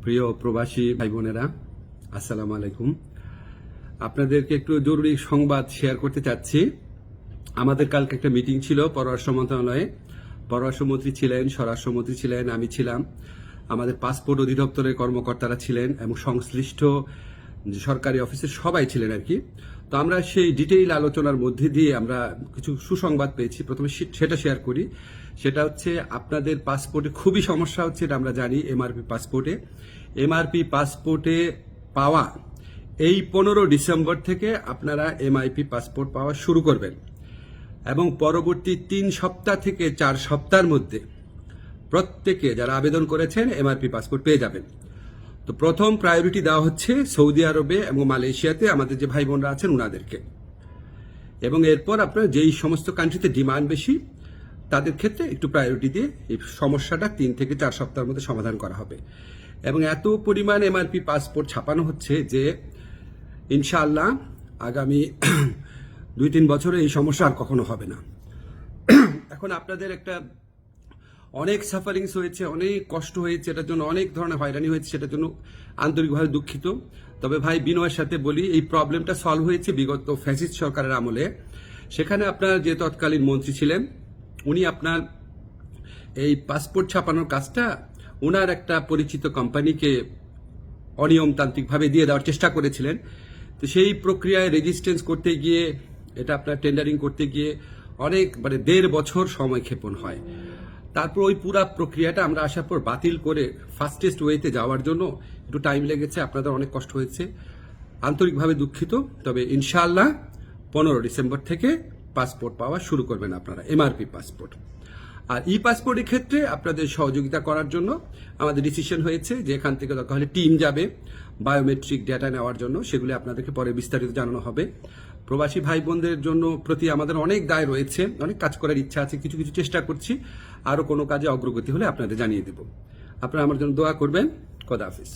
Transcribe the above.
প্রিয় প্রবাসী ভাই বোনেরা, আসসালামু আলাইকুম। আপনাদেরকে একটু জরুরি সংবাদ শেয়ার করতে চাচ্ছি। আমাদের কালকে একটা মিটিং ছিল পররাষ্ট্র মন্ত্রণালয়ে। পররাষ্ট্রমন্ত্রী ছিলেন, স্বরাষ্ট্রমন্ত্রী ছিলেন, আমি ছিলাম, আমাদের পাসপোর্ট অধিদপ্তরের কর্মকর্তারা ছিলেন এবং সংশ্লিষ্ট সরকারি অফিসের সবাই ছিলেন আর কি। তো আমরা সেই ডিটেইল আলোচনার মধ্যে দিয়ে আমরা কিছু সুসংবাদ পেয়েছি। প্রথমে সেটা শেয়ার করি। সেটা হচ্ছে আপনাদের পাসপোর্টে খুবই সমস্যা হচ্ছে, এটা আমরা জানি। এমআরপি পাসপোর্টে পাওয়া এই 15 ডিসেম্বর থেকে আপনারা এমআইপি পাসপোর্ট পাওয়া শুরু করবেন এবং পরবর্তী 3 সপ্তাহ থেকে 4 সপ্তাহের মধ্যে প্রত্যেকে যারা আবেদন করেছেন এমআরপি পাসপোর্ট পেয়ে যাবেন। তো প্রথম প্রায়োরিটি দেওয়া হচ্ছে সৌদি আরবে এবং মালয়েশিয়াতে আমাদের যে ভাই বোনরা আছেন ওনাদেরকে, এবং এরপর আপনার যেই সমস্ত কান্ট্রিতে ডিমান্ড বেশি তাদের ক্ষেত্রে একটু প্রায়োরিটি দিয়ে এই সমস্যাটা 3 থেকে 4 সপ্তাহের মধ্যে সমাধান করা হবে। এবং এত পরিমাণ এমআরপি পাসপোর্ট ছাপানো হচ্ছে যে ইনশাআল্লাহ আগামী 2-3 বছরে এই সমস্যা আর কখনো হবে না। এখন আপনাদের একটা অনেক সাফারিংস হয়েছে, অনেক কষ্ট হয়েছে, এটার জন্য অনেক ধরনের হয়রানি হয়েছে, সেটার জন্য আন্তরিকভাবে দুঃখিত। তবে ভাই বিনয়ের সাথে বলি, এই প্রবলেমটা সলভ হয়েছে বিগত ফ্যাসিস্ট সরকারের আমলে। সেখানে আপনার যে তৎকালীন মন্ত্রী ছিলেন উনি আপনার এই পাসপোর্ট ছাপানোর কাজটা ওনার একটা পরিচিত কোম্পানিকে অনিয়মতান্ত্রিকভাবে দিয়ে দেওয়ার চেষ্টা করেছিলেন। তো সেই প্রক্রিয়ায় রেজিস্ট্রেন্স করতে গিয়ে, এটা আপনার টেন্ডারিং করতে গিয়ে অনেক 1.5 বছর সময় ক্ষেপণ হয়। তারপর ওই পুরা প্রক্রিয়াটা আমরা আসার পর বাতিল করে ফাস্টেস্ট ওয়েতে যাওয়ার জন্য একটু টাইম লেগেছে, আপনাদের অনেক কষ্ট হয়েছে, আন্তরিকভাবে দুঃখিত। তবে ইনশাআল্লাহ 15 ডিসেম্বর থেকে পাসপোর্ট পাওয়া শুরু করবেন আপনারা, এমআরপি পাসপোর্ট। আর ই পাসপোর্টের ক্ষেত্রে আপনাদের সহযোগিতা করার জন্য আমাদের ডিসিশন হয়েছে যে এখান থেকে দরকার হলে টিম যাবে বায়োমেট্রিক ডেটা নেওয়ার জন্য, সেগুলি আপনাদেরকে পরে বিস্তারিত জানানো হবে। প্রবাসী ভাই বোনদের জন্য প্রতি আমাদের অনেক দায় রয়েছে, অনেক কাজ করার ইচ্ছা আছে, কিছু কিছু চেষ্টা করছি। আরও কোনো কাজে অগ্রগতি হলে আপনাদের জানিয়ে দেব। আপনারা আমার জন্য দোয়া করবেন। খোদা হাফিজ।